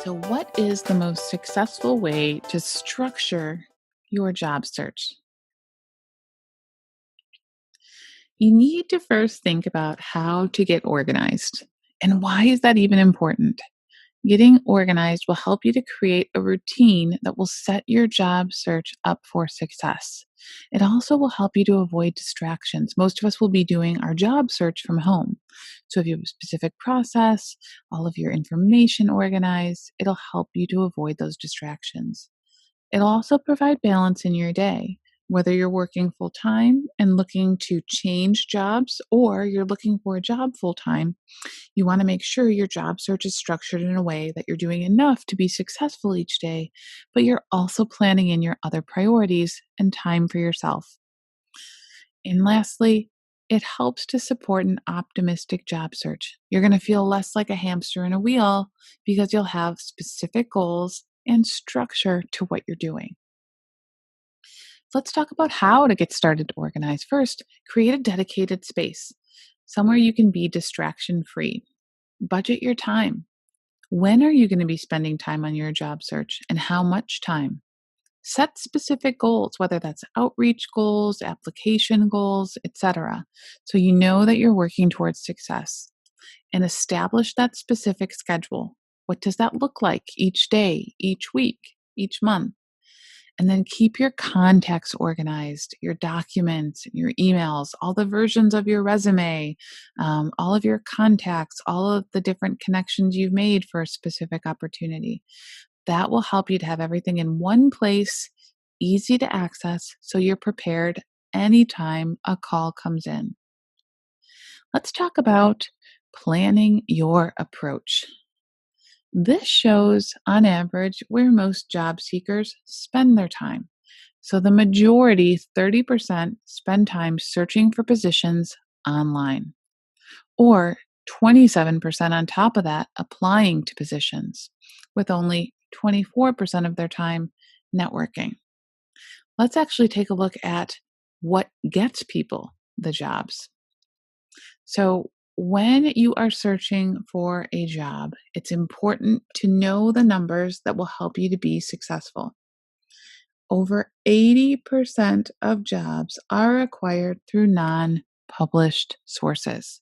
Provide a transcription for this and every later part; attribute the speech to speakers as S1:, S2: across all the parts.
S1: So, what is the most successful way to structure your job search? You need to first think about how to get organized. And why is that even important? Getting organized will help you to create a routine that will set your job search up for success. It also will help you to avoid distractions. Most of us will be doing our job search from home. So, if you have a specific process, all of your information organized, it'll help you to avoid those distractions. It'll also provide balance in your day, whether you're working full time and looking to change jobs or you're looking for a job full time. You want to make sure your job search is structured in a way that you're doing enough to be successful each day, but you're also planning in your other priorities and time for yourself. And lastly, it helps to support an optimistic job search. You're going to feel less like a hamster in a wheel because you'll have specific goals and structure to what you're doing. Let's talk about how to get started to organize. First, create a dedicated space, somewhere you can be distraction free. Budget your time. When are you going to be spending time on your job search and how much time? Set specific goals, whether that's outreach goals, application goals, etc. So you know that you're working towards success and establish that specific schedule. What does that look like each day, each week, each month? And then keep your contacts organized, your documents, your emails, all the versions of your resume, all of your contacts, all of the different connections you've made for a specific opportunity. That will help you to have everything in one place, easy to access, so you're prepared anytime a call comes in. Let's talk about planning your approach. This shows, on average, where most job seekers spend their time. So the majority, 30%, spend time searching for positions online, or 27% on top of that applying to positions, with only 24% of their time networking. Let's actually take a look at what gets people the jobs. So, when you are searching for a job, it's important to know the numbers that will help you to be successful. Over 80% of jobs are acquired through non published sources.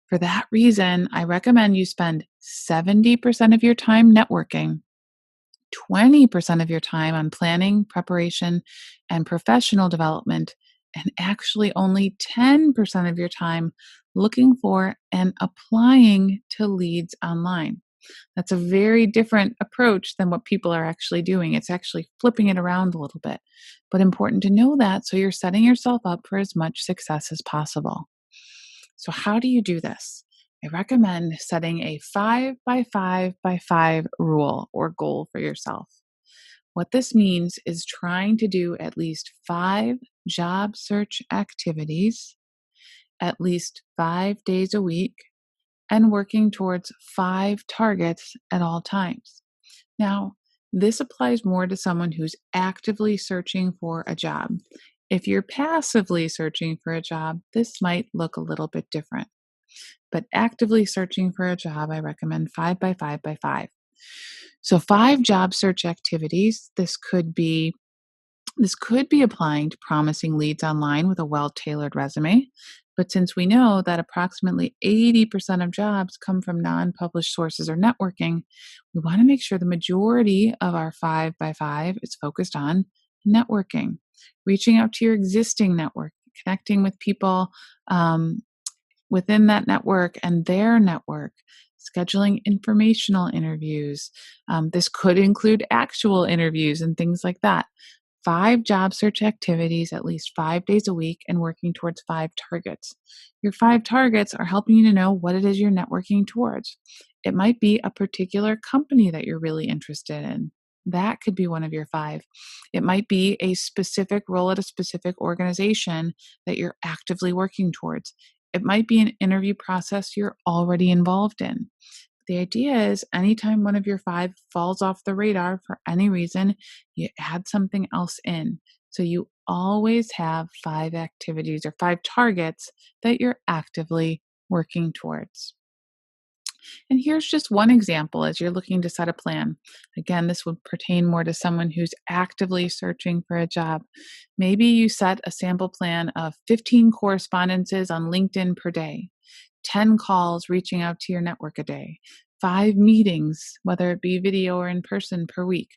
S1: For that reason, I recommend you spend 70% of your time networking, 20% of your time on planning, preparation, and professional development, and actually only 10% of your time looking for and applying to leads online. That's a very different approach than what people are actually doing. It's actually flipping it around a little bit, but important to know that so you're setting yourself up for as much success as possible. So, how do you do this? I recommend setting a 5 by 5 by 5 rule or goal for yourself. What this means is trying to do at least 5 job search activities, at least 5 days a week, and working towards 5 targets at all times. Now, this applies more to someone who's actively searching for a job. If you're passively searching for a job, this might look a little bit different. But actively searching for a job, I recommend 5 by 5 by 5. So 5 job search activities. This could be applying to promising leads online with a well-tailored resume. But since we know that approximately 80% of jobs come from non-published sources or networking, we want to make sure the majority of our 5 by 5 is focused on networking, reaching out to your existing network, connecting with people within that network and their network, scheduling informational interviews. This could include actual interviews and things like that. 5 job search activities at least 5 days a week and working towards 5 targets. Your 5 targets are helping you to know what it is you're networking towards. It might be a particular company that you're really interested in. That could be one of your 5. It might be a specific role at a specific organization that you're actively working towards. It might be an interview process you're already involved in. The idea is anytime one of your 5 falls off the radar for any reason, you add something else in. So you always have 5 activities or 5 targets that you're actively working towards. And here's just one example as you're looking to set a plan. Again, this would pertain more to someone who's actively searching for a job. Maybe you set a sample plan of 15 correspondences on LinkedIn per day, 10 calls reaching out to your network a day, 5 meetings, whether it be video or in person per week.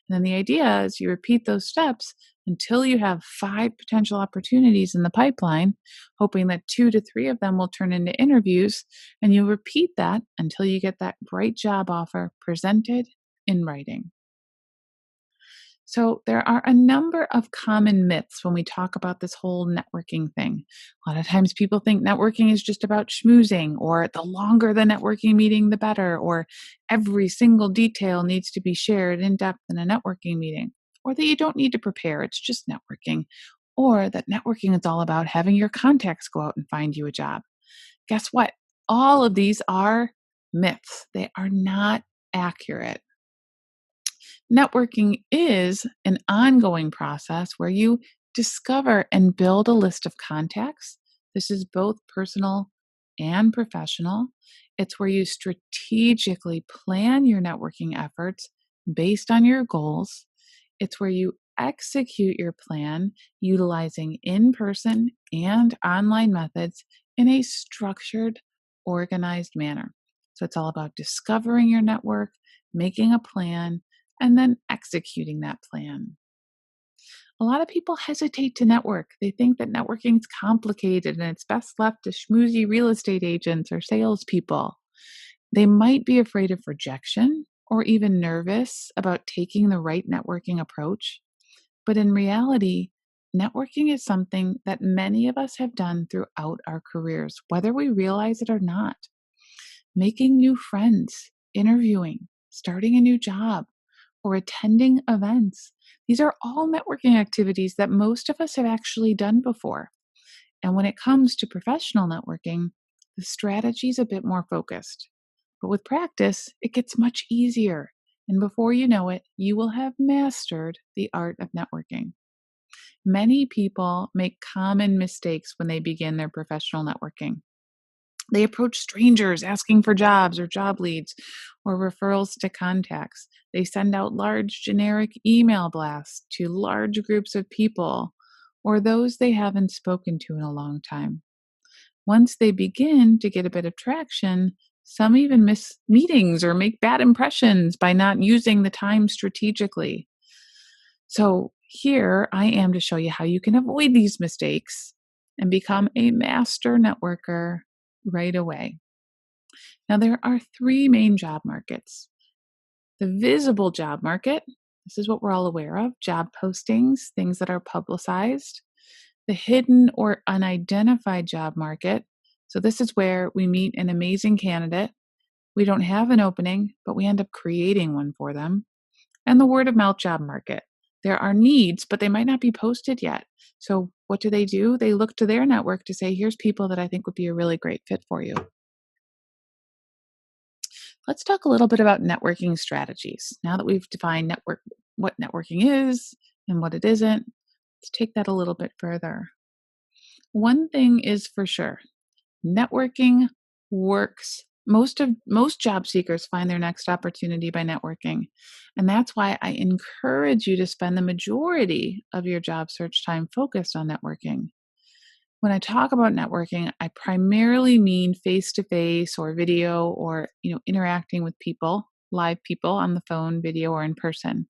S1: And then the idea is you repeat those steps until you have 5 potential opportunities in the pipeline, hoping that 2 to 3 of them will turn into interviews. And you repeat that until you get that great job offer presented in writing. So, there are a number of common myths when we talk about this whole networking thing. A lot of times people think networking is just about schmoozing, or the longer the networking meeting, the better, or every single detail needs to be shared in depth in a networking meeting, or that you don't need to prepare, it's just networking, or that networking is all about having your contacts go out and find you a job. Guess what? All of these are myths, they are not accurate. Networking is an ongoing process where you discover and build a list of contacts. This is both personal and professional. It's where you strategically plan your networking efforts based on your goals. It's where you execute your plan utilizing in person and online methods in a structured, organized manner. So it's all about discovering your network, making a plan, and then executing that plan. A lot of people hesitate to network. They think that networking is complicated and it's best left to schmoozy real estate agents or salespeople. They might be afraid of rejection or even nervous about taking the right networking approach. But in reality, networking is something that many of us have done throughout our careers, whether we realize it or not. Making new friends, interviewing, starting a new job, or attending events. These are all networking activities that most of us have actually done before. And when it comes to professional networking, the strategy is a bit more focused. But with practice, it gets much easier. And before you know it, you will have mastered the art of networking. Many people make common mistakes when they begin their professional networking. They approach strangers asking for jobs or job leads or referrals to contacts. They send out large generic email blasts to large groups of people or those they haven't spoken to in a long time. Once they begin to get a bit of traction, some even miss meetings or make bad impressions by not using the time strategically. So, here I am to show you how you can avoid these mistakes and become a master networker right away. Now, there are 3 main job markets: the visible job market. This is what we're all aware of: job postings, things that are publicized. The hidden or unidentified job market. So, this is where we meet an amazing candidate. We don't have an opening, but we end up creating one for them. And the word of mouth job market. There are needs, but they might not be posted yet. So, what do? They look to their network to say, here's people that I think would be a really great fit for you. Let's talk a little bit about networking strategies. Now that we've defined what networking is and what it isn't, let's take that a little bit further. One thing is for sure, networking works. Most job seekers find their next opportunity by networking. And that's why I encourage you to spend the majority of your job search time focused on networking. When I talk about networking, I primarily mean face to face or video or, interacting with people, live people on the phone, video, or in person.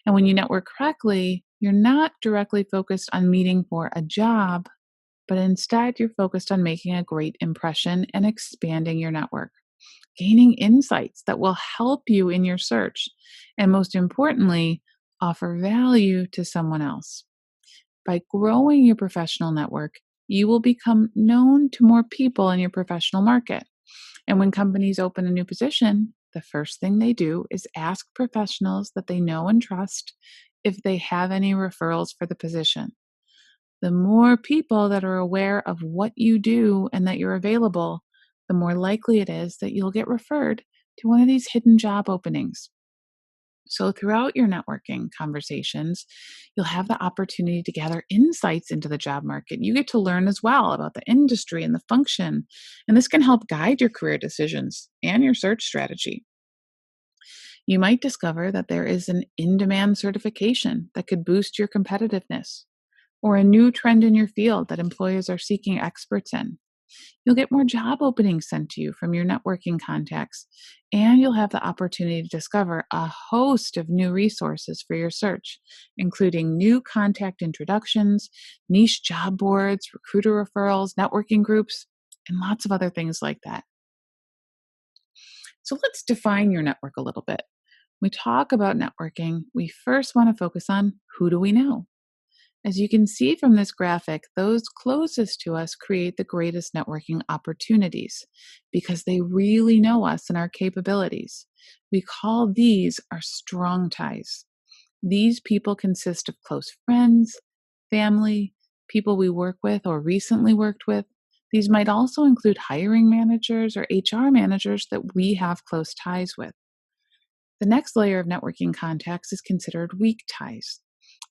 S1: And when you network correctly, you're not directly focused on meeting for a job, but instead you're focused on making a great impression and expanding your network, gaining insights that will help you in your search, and most importantly, offer value to someone else. By growing your professional network, you will become known to more people in your professional market. And when companies open a new position, the first thing they do is ask professionals that they know and trust if they have any referrals for the position. The more people that are aware of what you do and that you're available, the more likely it is that you'll get referred to one of these hidden job openings. So, throughout your networking conversations, you'll have the opportunity to gather insights into the job market. You get to learn as well about the industry and the function, and this can help guide your career decisions and your search strategy. You might discover that there is an in demand certification that could boost your competitiveness, or a new trend in your field that employers are seeking experts in. You'll get more job openings sent to you from your networking contacts, and you'll have the opportunity to discover a host of new resources for your search, including new contact introductions, niche job boards, recruiter referrals, networking groups, and lots of other things like that. So let's define your network a little bit. When we talk about networking, we first want to focus on who do we know? As you can see from this graphic, those closest to us create the greatest networking opportunities because they really know us and our capabilities. We call these our strong ties. These people consist of close friends, family, people we work with or recently worked with. These might also include hiring managers or HR managers that we have close ties with. The next layer of networking contacts is considered weak ties.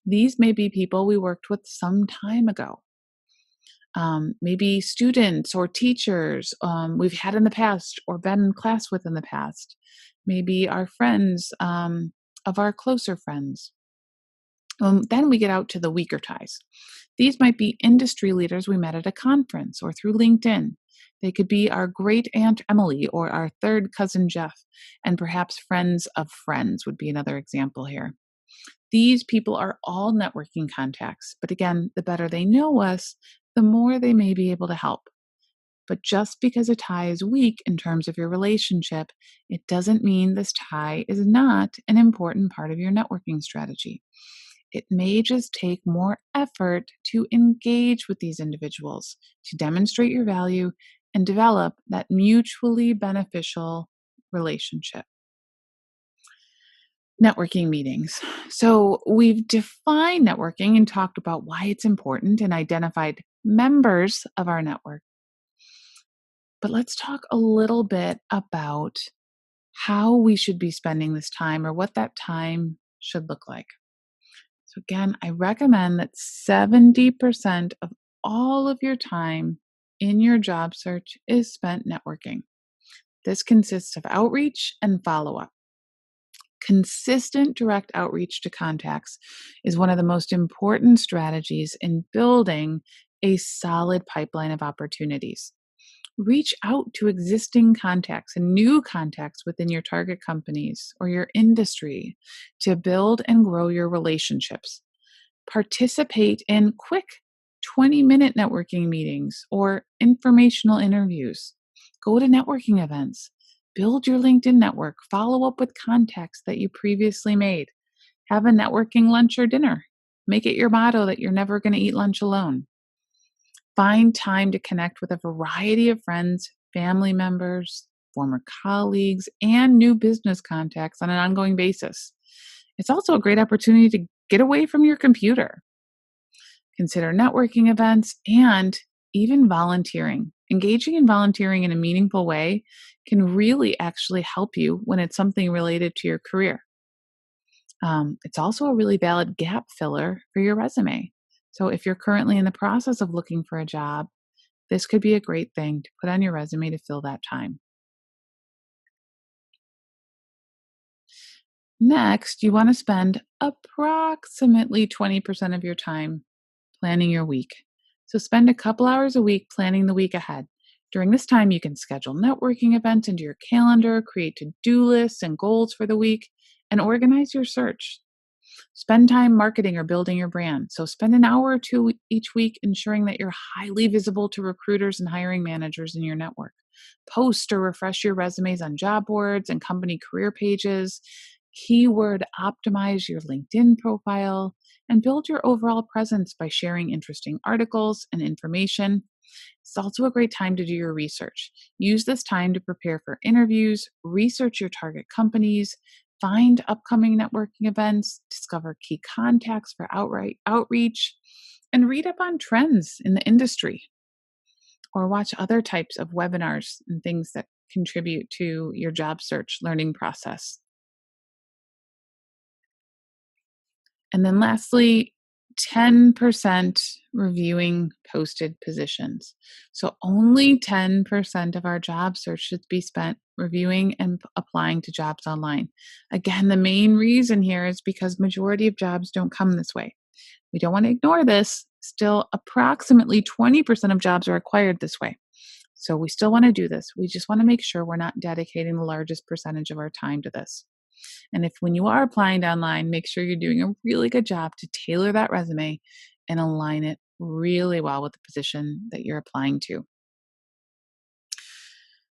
S1: These may be people we worked with some time ago, maybe students or teachers we've had in the past or been in class with in the past, maybe our friends of our closer friends. Then we get out to the weaker ties. These might be industry leaders we met at a conference or through LinkedIn. They could be our great Aunt Emily or our third cousin Jeff, and perhaps friends of friends would be another example here. These people are all networking contacts, but again, the better they know us, the more they may be able to help. But just because a tie is weak in terms of your relationship, it doesn't mean this tie is not an important part of your networking strategy. It may just take more effort to engage with these individuals, to demonstrate your value, and develop that mutually beneficial relationship. Networking meetings. So, we've defined networking and talked about why it's important and identified members of our network. But let's talk a little bit about how we should be spending this time or what that time should look like. So, again, I recommend that 70% of all of your time in your job search is spent networking. This consists of outreach and follow up. Consistent direct outreach to contacts is one of the most important strategies in building a solid pipeline of opportunities. Reach out to existing contacts and new contacts within your target companies or your industry to build and grow your relationships. Participate in quick 20-minute networking meetings or informational interviews. Go to networking events. Build your LinkedIn network. Follow up with contacts that you previously made. Have a networking lunch or dinner. Make it your motto that you're never going to eat lunch alone. Find time to connect with a variety of friends, family members, former colleagues, and new business contacts on an ongoing basis. It's also a great opportunity to get away from your computer. Consider networking events and even volunteering. Engaging in volunteering in a meaningful way can really actually help you when it's something related to your career. It's also a really valid gap filler for your resume. So, if you're currently in the process of looking for a job, this could be a great thing to put on your resume to fill that time. Next, you want to spend approximately 20% of your time planning your week. So spend a couple hours a week planning the week ahead. During this time, you can schedule networking events into your calendar, create to do lists and goals for the week, and organize your search. Spend time marketing or building your brand. So spend an hour or two each week ensuring that you're highly visible to recruiters and hiring managers in your network. Post or refresh your resumes on job boards and company career pages. Keyword optimize your LinkedIn profile and build your overall presence by sharing interesting articles and information. It's also a great time to do your research. Use this time to prepare for interviews, research your target companies, find upcoming networking events, discover key contacts for outright outreach, and read up on trends in the industry or watch other types of webinars and things that contribute to your job search learning process. And then lastly, 10% reviewing posted positions. So only 10% of our job search should be spent reviewing and applying to jobs online. Again, the main reason here is because majority of jobs don't come this way. We don't want to ignore this. Still, approximately 20% of jobs are acquired this way. So we still want to do this. We just want to make sure we're not dedicating the largest percentage of our time to this. And if when you are applying to online, make sure you're doing a really good job to tailor that resume and align it really well with the position that you're applying to.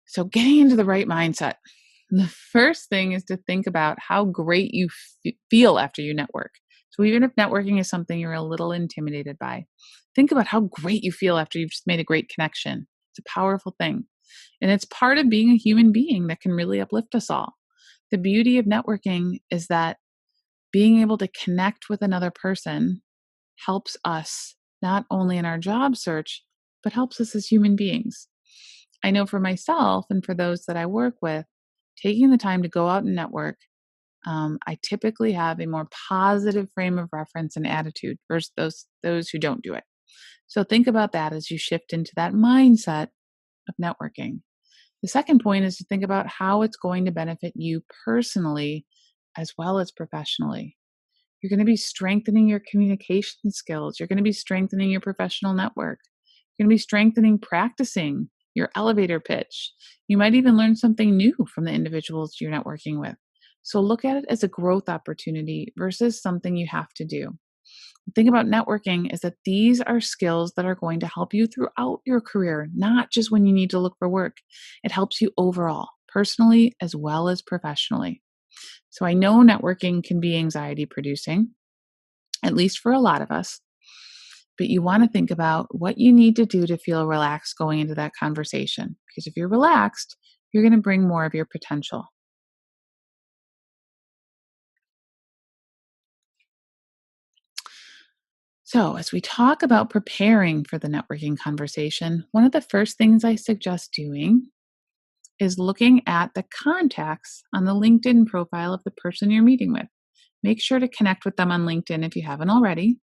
S1: So, getting into the right mindset. The first thing is to think about how great you feel after you network. So, even if networking is something you're a little intimidated by, think about how great you feel after you've just made a great connection. It's a powerful thing. And it's part of being a human being that can really uplift us all. The beauty of networking is that being able to connect with another person helps us not only in our job search, but helps us as human beings. I know for myself and for those that I work with, taking the time to go out and network, I typically have a more positive frame of reference and attitude versus those who don't do it. So think about that as you shift into that mindset of networking. The second point is to think about how it's going to benefit you personally as well as professionally. You're going to be strengthening your communication skills. You're going to be strengthening your professional network. You're going to be strengthening practicing your elevator pitch. You might even learn something new from the individuals you're networking with. So look at it as a growth opportunity versus something you have to do. The thing about networking is that these are skills that are going to help you throughout your career, not just when you need to look for work. It helps you overall, personally as well as professionally. So I know networking can be anxiety producing, at least for a lot of us, but you want to think about what you need to do to feel relaxed going into that conversation. Because if you're relaxed, you're going to bring more of your potential. So, as we talk about preparing for the networking conversation, one of the first things I suggest doing is looking at the contacts on the LinkedIn profile of the person you're meeting with. Make sure to connect with them on LinkedIn if you haven't already.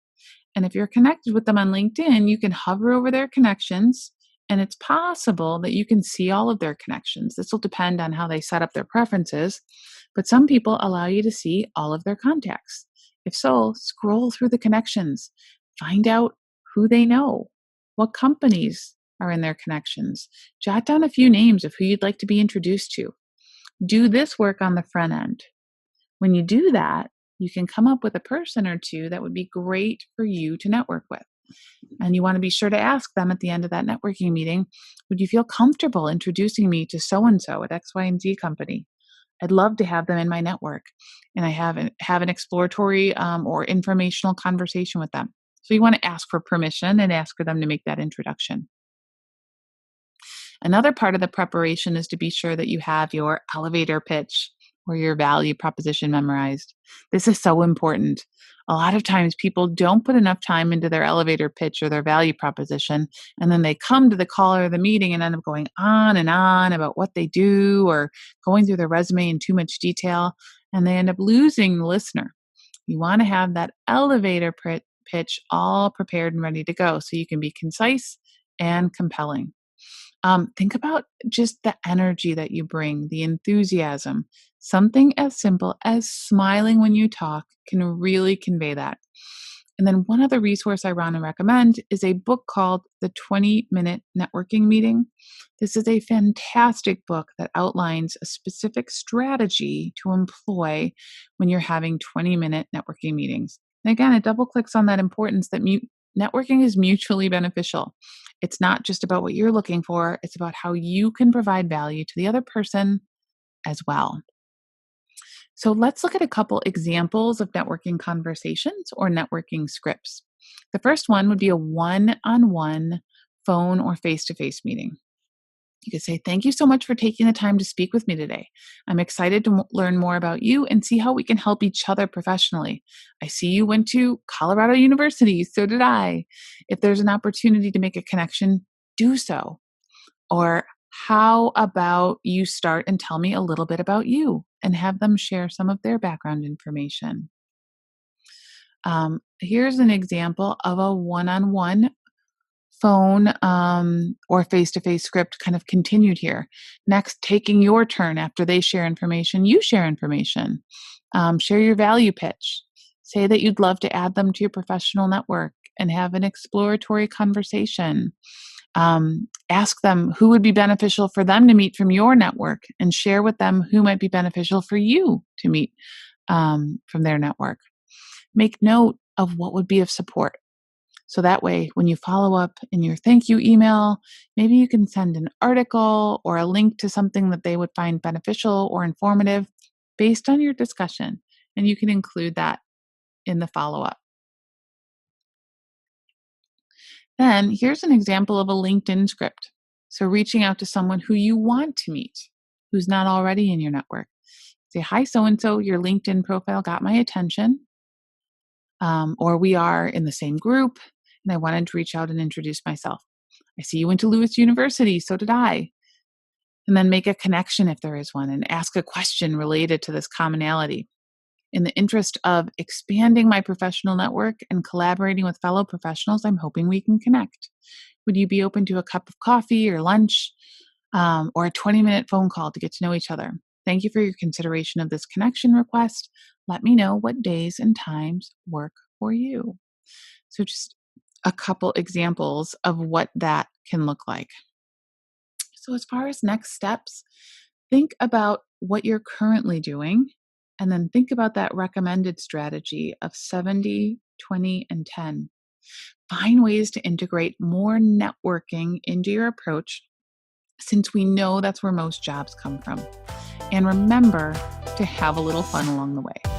S1: And if you're connected with them on LinkedIn, you can hover over their connections, and it's possible that you can see all of their connections. This will depend on how they set up their preferences, but some people allow you to see all of their contacts. If so, scroll through the connections, find out who they know, what companies are in their connections, jot down a few names of who you'd like to be introduced to. Do this work on the front end. When you do that, you can come up with a person or two that would be great for you to network with. And you want to be sure to ask them at the end of that networking meeting, would you feel comfortable introducing me to so and so at X, Y, and Z company? I'd love to have them in my network, and I have an exploratory or informational conversation with them. So you want to ask for permission and ask for them to make that introduction. Another part of the preparation is to be sure that you have your elevator pitch or your value proposition memorized. This is so important. A lot of times people don't put enough time into their elevator pitch or their value proposition, and then they come to the call or the meeting and end up going on and on about what they do or going through their resume in too much detail, and they end up losing the listener. You want to have that elevator pitch all prepared and ready to go so you can be concise and compelling. Think about just the energy that you bring, the enthusiasm. Something as simple as smiling when you talk can really convey that. And then one other resource I want to recommend is a book called The 20-Minute Networking Meeting. This is a fantastic book that outlines a specific strategy to employ when you're having 20-minute networking meetings. And again, it double clicks on that importance that networking is mutually beneficial. It's not just about what you're looking for, it's about how you can provide value to the other person as well. So let's look at a couple examples of networking conversations or networking scripts. The first one would be a one-on-one phone or face-to-face meeting. You could say, "Thank you so much for taking the time to speak with me today. I'm excited to learn more about you and see how we can help each other professionally. I see you went to Colorado University, so did I. If there's an opportunity to make a connection, do so." Or, "How about you start and tell me a little bit about you?" and have them share some of their background information. Here's an example of a one-on-one phone or face-to-face script kind of continued here. Next, taking your turn after they share information, you share information. Share your value pitch. Say that you'd love to add them to your professional network and have an exploratory conversation. Ask them who would be beneficial for them to meet from your network and share with them who might be beneficial for you to meet from their network. Make note of what would be of support. So that way, when you follow up in your thank you email, maybe you can send an article or a link to something that they would find beneficial or informative based on your discussion. And you can include that in the follow up. Then here's an example of a LinkedIn script. So reaching out to someone who you want to meet, who's not already in your network. Say, hi, so-and-so, your LinkedIn profile got my attention. Or we are in the same group, and I wanted to reach out and introduce myself. I see you went to Lewis University, so did I. And then make a connection if there is one and ask a question related to this commonality. In the interest of expanding my professional network and collaborating with fellow professionals, I'm hoping we can connect. Would you be open to a cup of coffee or lunch or a 20-minute phone call to get to know each other? Thank you for your consideration of this connection request. Let me know what days and times work for you. So just a couple examples of what that can look like. So as far as next steps, think about what you're currently doing, and then think about that recommended strategy of 70, 20, and 10. Find ways to integrate more networking into your approach, since we know that's where most jobs come from. And remember to have a little fun along the way.